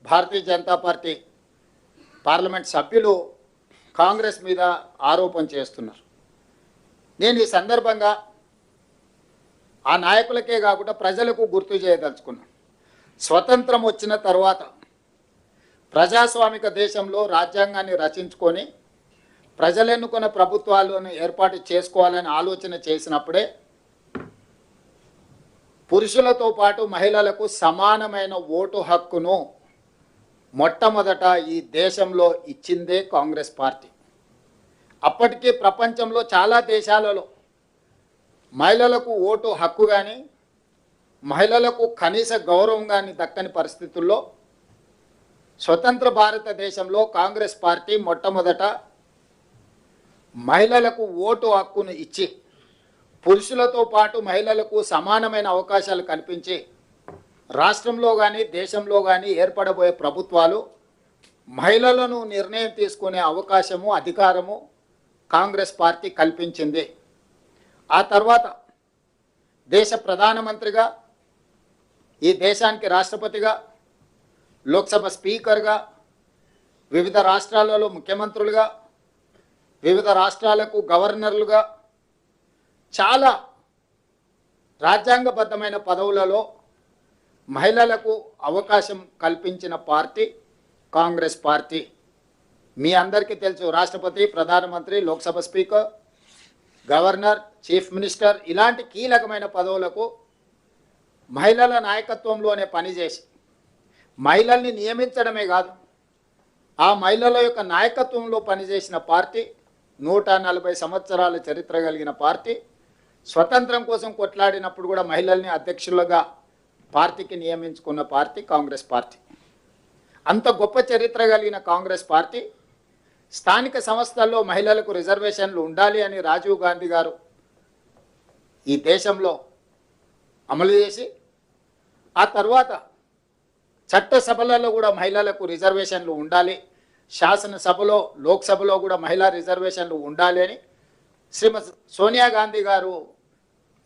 Bharatiya Janata party parliament సభ్యులు కాంగ్రెస్ మీద ఆరోపణ చేస్తున్నారు. నేను ఈ సందర్భంగా ఆ నాయకులకే కాకుండా ప్రజలకు గుర్తు చేయదలుచుకున్నాను. స్వతంత్రం వచ్చిన తర్వాత ప్రజాస్వామిక దేశంలో రాజ్యాంగాన్ని రచించుకొని ప్రజలు ఎన్నుకున్న ప్రభుత్వాలను ఏర్పాటు చేసుకోవాలని ఆలోచన చేసినప్పుడే పురుషులతో పాటు మహిళలకు సమానమైన ఓటు హక్కును మొట్టమొదట ఈ దేశంలో ఇచ్చిందే కాంగ్రెస్ పార్టీ. అప్పటికే ప్రపంచంలో చాలా దేశాలలో మహిళలకు ఓటు హక్కు కానీ మహిళలకు కనీస గౌరవం కానీ దక్కని పరిస్థితుల్లో స్వతంత్ర భారతదేశంలో కాంగ్రెస్ పార్టీ మొట్టమొదట మహిళలకు ఓటు హక్కును ఇచ్చి పురుషులతో పాటు మహిళలకు సమానమైన అవకాశాలు కల్పించి రాష్ట్రంలో కానీ దేశంలో కానీ ఏర్పడబోయే ప్రభుత్వాలు మహిళలను నిర్ణయం తీసుకునే అవకాశము అధికారము కాంగ్రెస్ పార్టీ కల్పించింది. ఆ తర్వాత దేశ ప్రధానమంత్రిగా, ఈ దేశానికి రాష్ట్రపతిగా, లోక్సభ స్పీకర్గా, వివిధ రాష్ట్రాలలో ముఖ్యమంత్రులుగా, వివిధ రాష్ట్రాలకు గవర్నర్లుగా చాలా రాజ్యాంగబద్ధమైన పదవులలో మహిళలకు అవకాశం కల్పించిన పార్టీ కాంగ్రెస్ పార్టీ. మీ అందరికీ తెలుసు, రాష్ట్రపతి, ప్రధానమంత్రి, Lok Sabha speaker, governor, chief minister ఇలాంటి కీలకమైన పదవులకు మహిళల నాయకత్వంలోనే పనిచేసి మహిళల్ని నియమించడమే కాదు, ఆ మహిళల యొక్క నాయకత్వంలో పనిచేసిన పార్టీ, 140 సంవత్సరాల చరిత్ర కలిగిన పార్టీ. స్వతంత్రం కోసం కొట్లాడినప్పుడు కూడా మహిళల్ని అధ్యక్షులుగా పార్టీకి నియమించుకున్న పార్టీ కాంగ్రెస్ పార్టీ. అంత గొప్ప చరిత్ర కలిగిన కాంగ్రెస్ పార్టీ స్థానిక సంస్థల్లో మహిళలకు రిజర్వేషన్లు ఉండాలి అని రాజీవ్ గాంధీ గారు ఈ దేశంలో అమలు చేసి, ఆ తర్వాత చట్టసభలలో కూడా మహిళలకు రిజర్వేషన్లు ఉండాలి, శాసనసభలో లోక్సభలో కూడా మహిళా రిజర్వేషన్లు ఉండాలి అని శ్రీమతి సోనియా గాంధీ గారు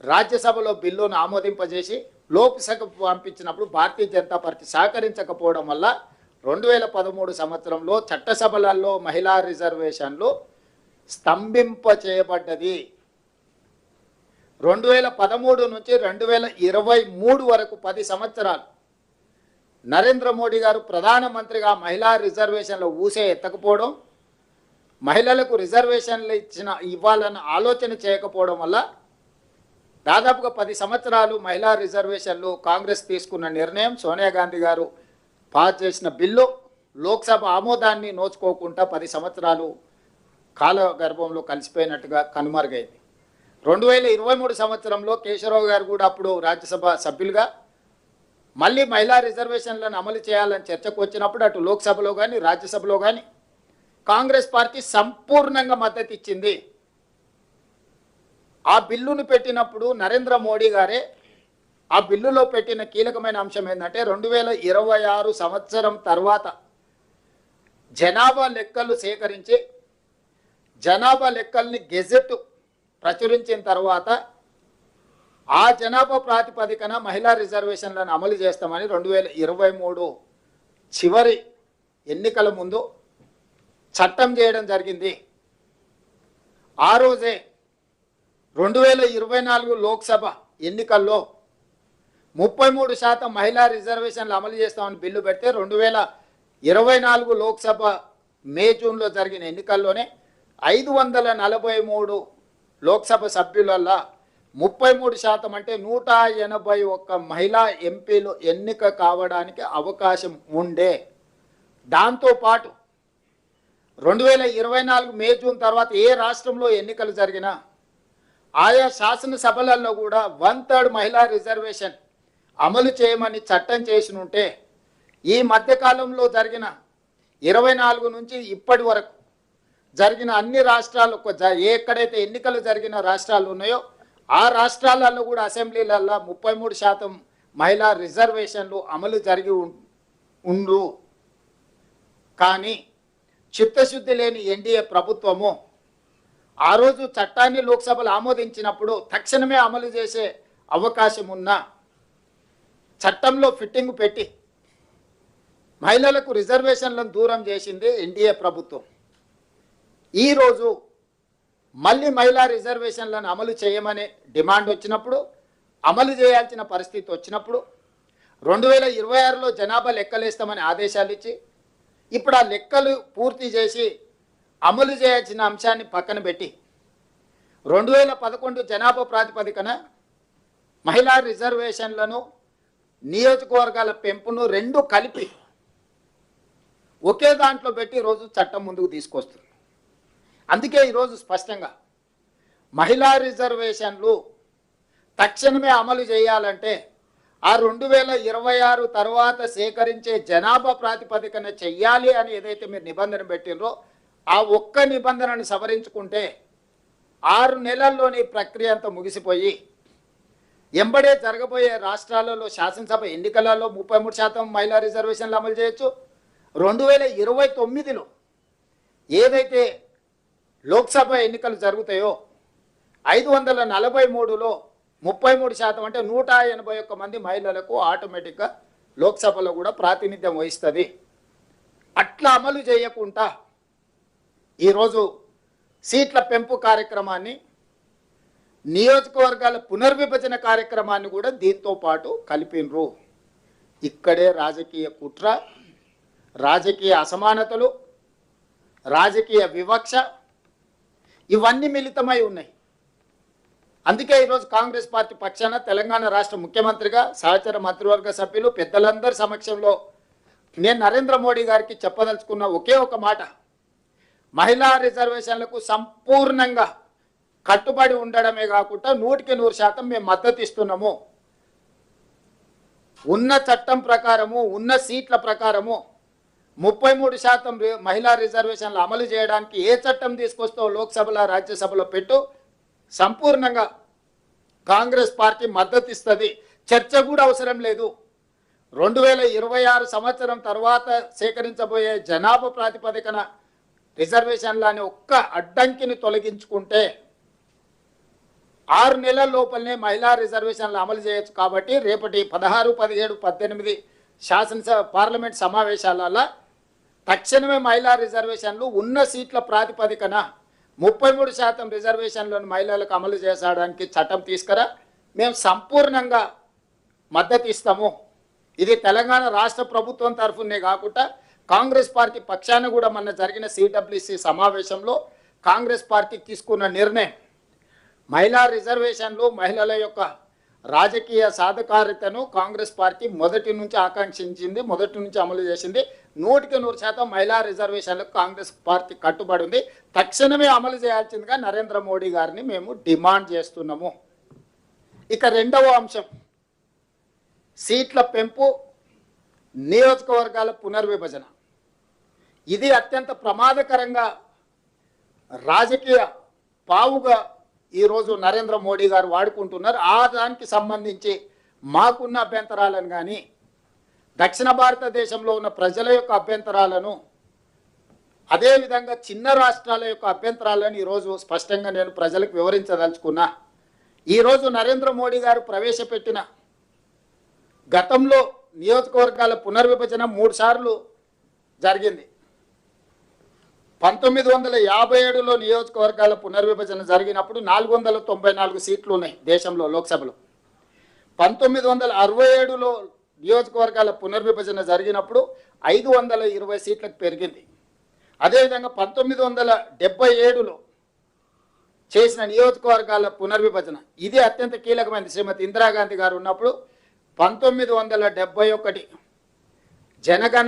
రాజ్యసభలో బిల్లును ఆమోదింపజేసి లోక్సభకు పంపించినప్పుడు భారతీయ జనతా పార్టీ సహకరించకపోవడం వల్ల 2013 సంవత్సరంలో చట్టసభలలో మహిళా రిజర్వేషన్లు స్తంభింపచేయబడ్డది. 2013 నుంచి 2023 వరకు 10 సంవత్సరాలు నరేంద్ర మోడీ గారు ప్రధానమంత్రిగా మహిళా రిజర్వేషన్లు ఊసే ఎత్తకపోవడం, మహిళలకు రిజర్వేషన్లు ఇవ్వాలన్న ఆలోచన చేయకపోవడం వల్ల దాదాపుగా 10 సంవత్సరాలు మహిళా రిజర్వేషన్లు కాంగ్రెస్ తీసుకున్న నిర్ణయం, సోనియా గాంధీ గారు పాస్ చేసిన బిల్లు లోక్సభ ఆమోదాన్ని నోచుకోకుండా 10 సంవత్సరాలు కాలగర్భంలో కలిసిపోయినట్టుగా కనుమరుగైంది. 2023 సంవత్సరంలో కేశవరావు గారు కూడా అప్పుడు రాజ్యసభ సభ్యులుగా మళ్ళీ మహిళా రిజర్వేషన్లను అమలు చేయాలని చర్చకు వచ్చినప్పుడు అటు లోక్సభలో కానీ రాజ్యసభలో కానీ కాంగ్రెస్ పార్టీ సంపూర్ణంగా మద్దతు ఇచ్చింది. ఆ బిల్లును పెట్టినప్పుడు నరేంద్ర మోడీ గారే ఆ బిల్లులో పెట్టిన కీలకమైన అంశం ఏంటంటే 2026 సంవత్సరం తర్వాత జనాభా లెక్కలు సేకరించి జనాభా లెక్కల్ని గెజెట్ ప్రచురించిన తర్వాత ఆ జనాభా ప్రాతిపదికన మహిళా రిజర్వేషన్లను అమలు చేస్తామని 2023 చివరి ఎన్నికల ముందు చట్టం చేయడం జరిగింది. ఆ రోజే 2024 లోక్సభ ఎన్నికల్లో 33% మహిళా రిజర్వేషన్లు అమలు చేస్తామని బిల్లు పెడితే 2024 లోక్సభ మే జూన్లో జరిగిన ఎన్నికల్లోనే 543 లోక్సభ సభ్యులల్లో 33% అంటే 181 మహిళా ఎంపీలు ఎన్నిక కావడానికి అవకాశం ఉండే. దాంతోపాటు 2024 మే జూన్ తర్వాత ఏ రాష్ట్రంలో ఎన్నికలు జరిగినా ఆయా శాసనసభలలో కూడా 1/3 మహిళా రిజర్వేషన్ అమలు చేయమని చట్టం చేసి ఉంటే ఈ మధ్యకాలంలో జరిగిన 24 నుంచి ఇప్పటి వరకు జరిగిన అన్ని రాష్ట్రాలు ఎక్కడైతే ఎన్నికలు జరిగిన రాష్ట్రాలు ఉన్నాయో ఆ రాష్ట్రాలలో కూడా అసెంబ్లీలలో 33% మహిళా రిజర్వేషన్లు అమలు జరిగి ఉండు. కానీ చిత్తశుద్ధి లేని ఎన్డీఏ ప్రభుత్వము ఆ రోజు చట్టాన్ని లోక్సభలో ఆమోదించినప్పుడు తక్షణమే అమలు చేసే అవకాశం ఉన్న చట్టంలో ఫిట్టింగ్ పెట్టి మహిళలకు రిజర్వేషన్లను దూరం చేసింది ఎన్డీఏ ప్రభుత్వం. ఈరోజు మళ్ళీ మహిళా రిజర్వేషన్లను అమలు చేయమనే డిమాండ్ వచ్చినప్పుడు, అమలు చేయాల్సిన పరిస్థితి వచ్చినప్పుడు 2026లో జనాభా లెక్కలేస్తామని ఆదేశాలు ఇచ్చి ఇప్పుడు ఆ లెక్కలు పూర్తి చేసి అమలు చేయాల్సిన అంశాన్ని పక్కన పెట్టి 2011 జనాభా ప్రాతిపదికన మహిళా రిజర్వేషన్లను నియోజకవర్గాల పెంపును రెండు కలిపి ఒకే దాంట్లో పెట్టి ఈరోజు చట్టం ముందుకు తీసుకొస్తుంది. అందుకే ఈరోజు స్పష్టంగా మహిళా రిజర్వేషన్లు తక్షణమే అమలు చేయాలంటే ఆ 2026 తర్వాత సేకరించే జనాభా ప్రాతిపదికన చెయ్యాలి అని ఏదైతే మీరు నిబంధన పెట్టినరో ఆ ఒక్క నిబంధనను సవరించుకుంటే 6 నెలల్లోని ప్రక్రియ అంతా ముగిసిపోయి ఎంబడే జరగబోయే రాష్ట్రాలలో శాసనసభ ఎన్నికలలో 33% మహిళా రిజర్వేషన్లు అమలు చేయొచ్చు. 2029లో ఏదైతే లోక్సభ ఎన్నికలు జరుగుతాయో 543లో 33% అంటే 181 మంది మహిళలకు ఆటోమేటిక్గా లోక్సభలో కూడా ప్రాతినిధ్యం వహిస్తుంది. అట్లా అమలు చేయకుండా ఈరోజు సీట్ల పెంపు కార్యక్రమాన్ని, నియోజకవర్గాల పునర్విభజన కార్యక్రమాన్ని కూడా దీంతో పాటు కలిపినరు. ఇక్కడే రాజకీయ కుట్ర, రాజకీయ అసమానతలు, రాజకీయ వివక్ష ఇవన్నీ మిళితమై ఉన్నాయి. అందుకే ఈరోజు కాంగ్రెస్ పార్టీ పక్షాన తెలంగాణ రాష్ట్ర ముఖ్యమంత్రిగా సహచర మంత్రివర్గ సభ్యులు పెద్దలందరి సమక్షంలో నేను నరేంద్ర మోడీ గారికి చెప్పదలుచుకున్న ఒకే ఒక మాట, మహిళా రిజర్వేషన్లకు సంపూర్ణంగా కట్టుబడి ఉండడమే కాకుండా 100% మేము మద్దతు ఇస్తున్నాము. ఉన్న చట్టం ప్రకారము, ఉన్న సీట్ల ప్రకారము 33% మహిళా రిజర్వేషన్లు అమలు చేయడానికి ఏ చట్టం తీసుకొస్తావు లోక్సభలో రాజ్యసభలో పెట్టు, సంపూర్ణంగా కాంగ్రెస్ పార్టీ మద్దతు ఇస్తుంది. చర్చ కూడా అవసరం లేదు. 2026 సంవత్సరం తర్వాత సేకరించబోయే జనాభా ప్రాతిపదికన రిజర్వేషన్లని ఒక్క అడ్డంకిని తొలగించుకుంటే 6 నెలల లోపలనే మహిళా రిజర్వేషన్లు అమలు చేయొచ్చు. కాబట్టి రేపటి 16, 17, 18 శాసనసభ పార్లమెంట్ సమావేశాలలో తక్షణమే మహిళా రిజర్వేషన్లు ఉన్న సీట్ల ప్రాతిపదికన 33% రిజర్వేషన్లను మహిళలకు అమలు చేసడానికి చట్టం తీసుకురా, మేము సంపూర్ణంగా మద్దతు ఇస్తాము. ఇది తెలంగాణ రాష్ట్ర ప్రభుత్వం తరఫునే కాకుండా కాంగ్రెస్ పార్టీ పక్షాన కూడా మొన్న జరిగిన సిడబ్ల్యూసి సమావేశంలో కాంగ్రెస్ పార్టీ తీసుకున్న నిర్ణయం. మహిళా రిజర్వేషన్లు మహిళల యొక్క రాజకీయ సాధికారితను కాంగ్రెస్ పార్టీ మొదటి నుంచి ఆకాంక్షించింది, మొదటి నుంచి అమలు చేసింది. 100% మహిళా రిజర్వేషన్లకు కాంగ్రెస్ పార్టీ కట్టుబడి ఉంది. తక్షణమే అమలు చేయాల్సిందిగా నరేంద్ర మోడీ గారిని మేము డిమాండ్ చేస్తున్నాము. ఇక రెండవ అంశం సీట్ల పెంపు, నియోజకవర్గాల పునర్విభజన. ఇది అత్యంత ప్రమాదకరంగా రాజకీయ పావుగా ఈరోజు నరేంద్ర మోడీ గారు వాడుకుంటున్నారు. ఆ దానికి సంబంధించి మాకున్న అభ్యంతరాలను కానీ దక్షిణ భారతదేశంలో ఉన్న ప్రజల యొక్క అభ్యంతరాలను, అదేవిధంగా చిన్న రాష్ట్రాల యొక్క అభ్యంతరాలను ఈరోజు స్పష్టంగా నేను ప్రజలకు వివరించదలుచుకున్నా. ఈరోజు నరేంద్ర మోడీ గారు ప్రవేశపెట్టిన గతంలో నియోజకవర్గాల పునర్విభజన 3 సార్లు జరిగింది. 1957లో నియోజకవర్గాల పునర్విభజన జరిగినప్పుడు 494 సీట్లు ఉన్నాయి దేశంలో లోక్సభలో. 1967లో నియోజకవర్గాల పునర్విభజన జరిగినప్పుడు 520 సీట్లకు పెరిగింది. అదేవిధంగా 1977లో చేసిన నియోజకవర్గాల పునర్విభజన ఇది అత్యంత కీలకమైనది. శ్రీమతి ఇందిరాగాంధీ గారు ఉన్నప్పుడు 1971 జనగణ